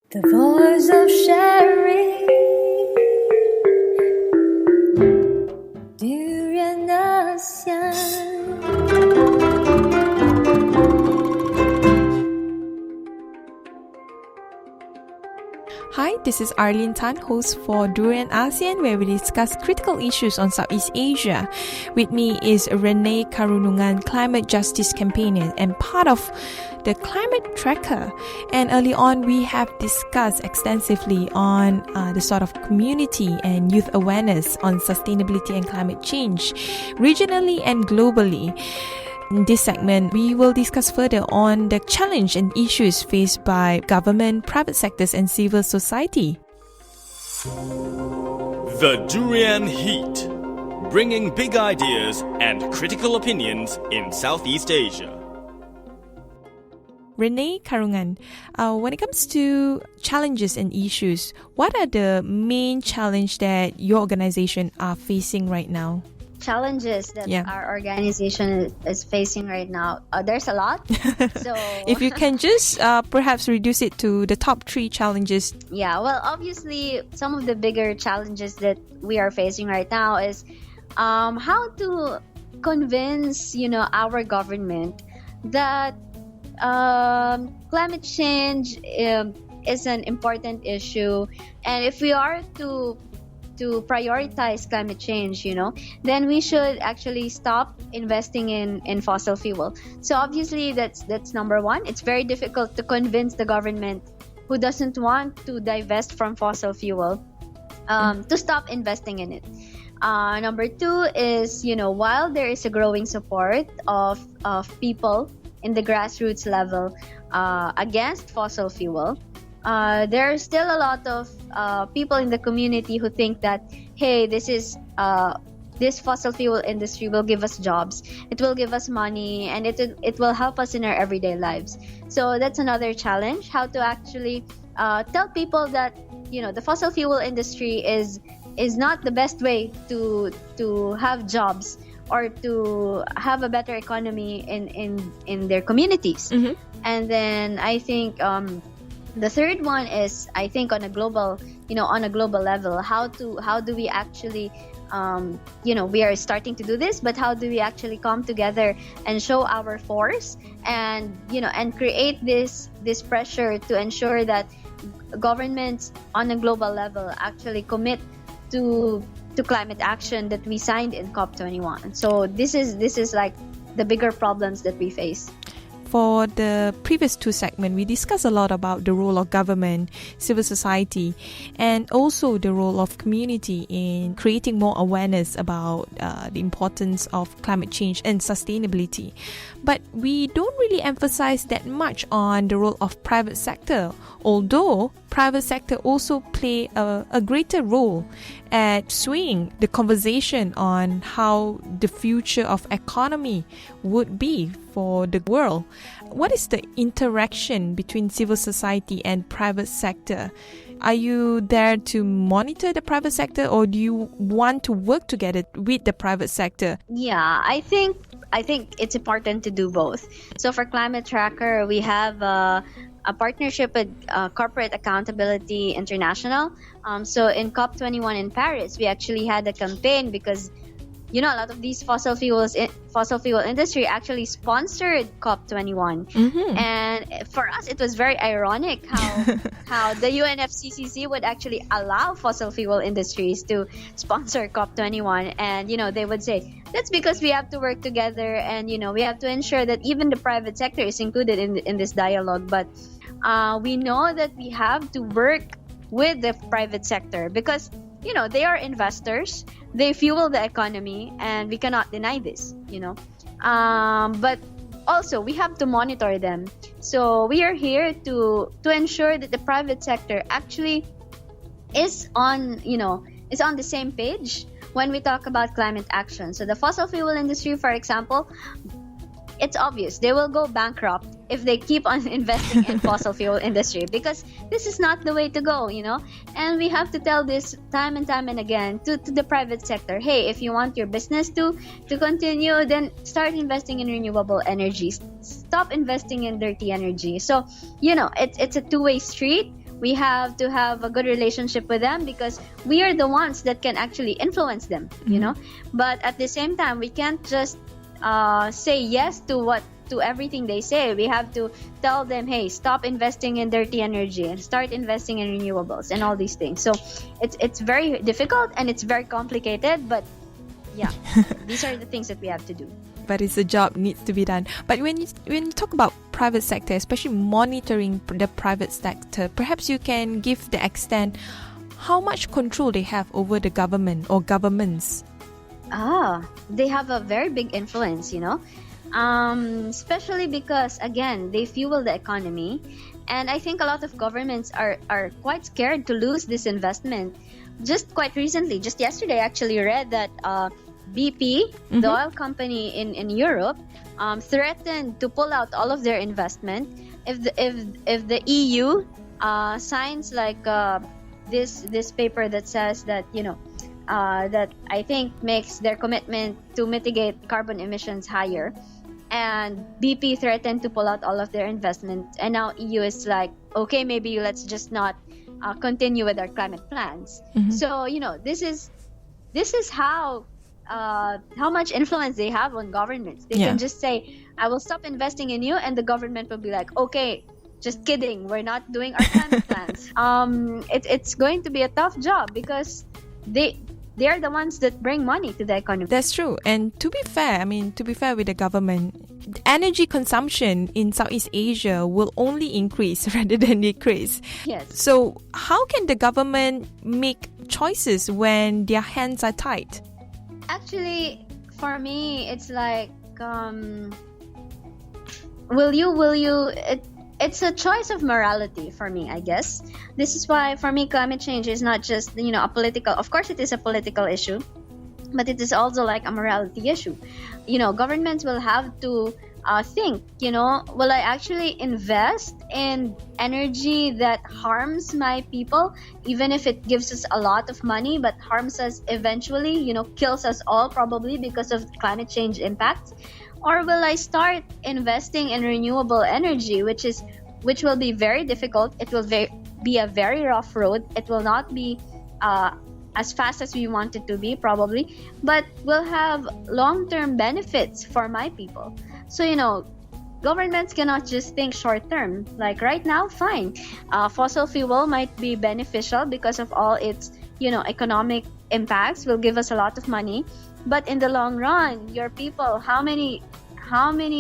The voice of sharing, Durian ASEAN. Hi, this is Arlene Tan, host for Durian ASEAN, where we discuss critical issues on Southeast Asia. With me is Renee Karunungan, climate justice campaigner and part of the Climate Tracker. And early on, we have discussed extensively on the sort of community and youth awareness on sustainability and climate change, regionally and globally. In this segment, we will discuss further on the challenge and issues faced by government, private sectors, and civil society. The Durian Heat, bringing big ideas and critical opinions in Southeast Asia. Renee Karunungan, when it comes to challenges and issues, what are the main challenges that your organization are facing right now? Challenges that our organization is facing right now, there's a lot. So if you can just perhaps reduce it to the top 3 challenges. Well, obviously some of the bigger challenges that we are facing right now is how to convince our government that climate change is an important issue, and if we are to prioritize climate change, then we should actually stop investing in fossil fuel. So obviously that's number one. It's very difficult to convince the government who doesn't want to divest from fossil fuel to stop investing in it. Number 2 is, while there is a growing support of people in the grassroots level against fossil fuel, there are still a lot of people in the community who think that, hey, this fossil fuel industry will give us jobs, it will give us money, and it will help us in our everyday lives. So that's another challenge, how to actually tell people that the fossil fuel industry is not the best way to have jobs or to have a better economy in their communities. Mm-hmm. And then I think the third one is, I think, on a global level, how do we actually, we are starting to do this, but how do we actually come together and show our force and create this pressure to ensure that governments on a global level actually commit to climate action that we signed in COP21. So this is like the bigger problems that we face. For the previous 2 segments, we discussed a lot about the role of government, civil society, and also the role of community in creating more awareness about the importance of climate change and sustainability. But we don't really emphasize that much on the role of private sector, although private sector also play a greater role at swaying the conversation on how the future of economy would be for the world. What is the interaction between civil society and private sector? Are you there to monitor the private sector, or do you want to work together with the private sector? Yeah, I think it's important to do both. So for Climate Tracker, we have a partnership with Corporate Accountability International. So in COP21 in Paris, we actually had a campaign because a lot of these fossil fuel industry actually sponsored COP21. Mm-hmm. And for us, it was very ironic how the UNFCCC would actually allow fossil fuel industries to sponsor COP21. And, they would say, that's because we have to work together and, we have to ensure that even the private sector is included in this dialogue. But we know that we have to work with the private sector because they are investors, they fuel the economy, and we cannot deny this, but also we have to monitor them. So we are here to ensure that the private sector actually is on the same page when we talk about climate action. So the fossil fuel industry, for example, it's obvious they will go bankrupt if they keep on investing in fossil fuel industry, because this is not the way to go, and we have to tell this time and time and again to the private sector. Hey, if you want your business to continue, then start investing in renewable energies, stop investing in dirty energy. So it's a two-way street. We have to have a good relationship with them because we are the ones that can actually influence them, you know. But at the same time, we can't just say yes to everything they say. We have to tell them, hey, stop investing in dirty energy and start investing in renewables and all these things. So it's very difficult and it's very complicated, but yeah, these are the things that we have to do. But it's a job needs to be done. But when you talk about private sector, especially monitoring the private sector, perhaps you can give the extent how much control they have over the government or governments. They have a very big influence, you know. Especially because, again, they fuel the economy, and I think a lot of governments are quite scared to lose this investment. Just quite recently, just yesterday, I actually read that BP, the oil company in Europe, threatened to pull out all of their investment if the EU signs like this paper that says that, you know, that I think makes their commitment to mitigate carbon emissions higher. And BP threatened to pull out all of their investment, and now EU is like, okay, maybe let's just not continue with our climate plans. So, you know, this is how much influence they have on governments. They can just say, I will stop investing in you, and the government will be like, okay, just kidding, we're not doing our climate plans. It's going to be a tough job because they are the ones that bring money to the economy. That's true. And to be fair with the government, energy consumption in Southeast Asia will only increase rather than decrease. Yes. So how can the government make choices when their hands are tied? Actually, for me, it's like, will you? It's a choice of morality for me, I guess. This is why, for me, climate change is not just, you know, a political. Of course, it is a political issue, but it is also like a morality issue. You know, governments will have to think, you know, will I actually invest in energy that harms my people, even if it gives us a lot of money, but harms us eventually, you know, kills us all probably because of climate change impact? Or will I start investing in renewable energy, which will be very difficult? It will be a very rough road. It will not be as fast as we want it to be, probably, but will have long-term benefits for my people. So, you know, governments cannot just think short-term. Like right now, fine, fossil fuel might be beneficial because of all its, you know, economic impacts, will give us a lot of money. But in the long run, your people, how many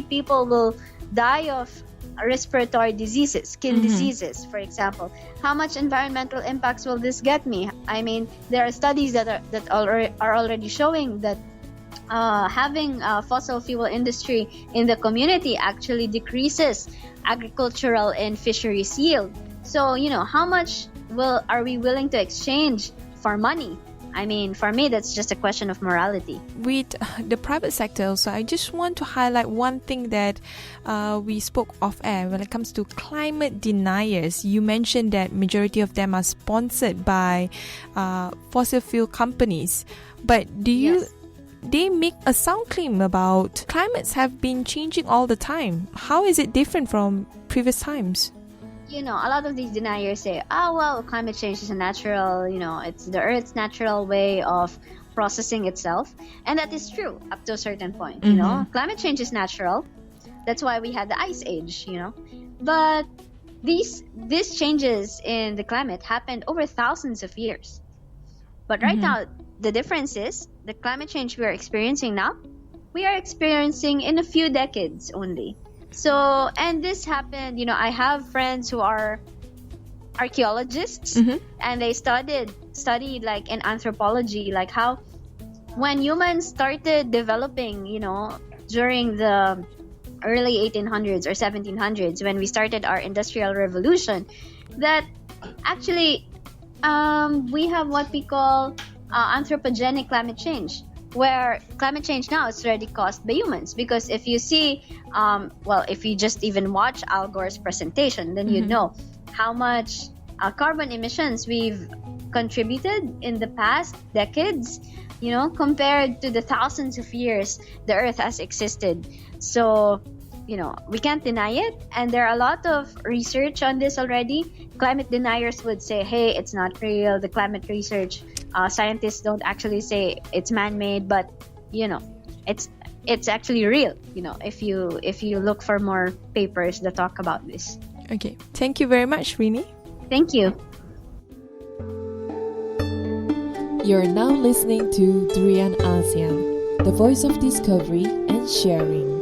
people will die of respiratory diseases, skin diseases, for example? How much environmental impacts will this get me? I mean, there are studies that are already showing that having a fossil fuel industry in the community actually decreases agricultural and fisheries yield. So, you know, how much are we willing to exchange for money? I mean, for me, that's just a question of morality. With the private sector also, I just want to highlight one thing that we spoke off air when it comes to climate deniers. You mentioned that majority of them are sponsored by fossil fuel companies. But they make a sound claim about climates have been changing all the time. How is it different from previous times? You know, a lot of these deniers say, oh, well, climate change is a natural, you know, it's the Earth's natural way of processing itself. And that is true up to a certain point, you know. Climate change is natural. That's why we had the ice age, you know. But these changes in the climate happened over thousands of years. But right now, the difference is the climate change we are experiencing now, we are experiencing in a few decades only. So, and this happened, you know, I have friends who are archaeologists and they studied like in anthropology, like how when humans started developing, you know, during the early 1800s or 1700s, when we started our industrial revolution, that actually we have what we call anthropogenic climate change, where climate change now is already caused by humans. Because if you see, if you just even watch Al Gore's presentation, then you know how much carbon emissions we've contributed in the past decades, you know, compared to the thousands of years the Earth has existed. So we can't deny it. And there are a lot of research on this already. Climate deniers would say, hey, it's not real. The climate research, scientists don't actually say it's man-made, but it's actually real. If you look for more papers that talk about this. Okay, thank you very much, Renee. Thank you. You're now listening to Durian ASEAN, the voice of discovery and sharing.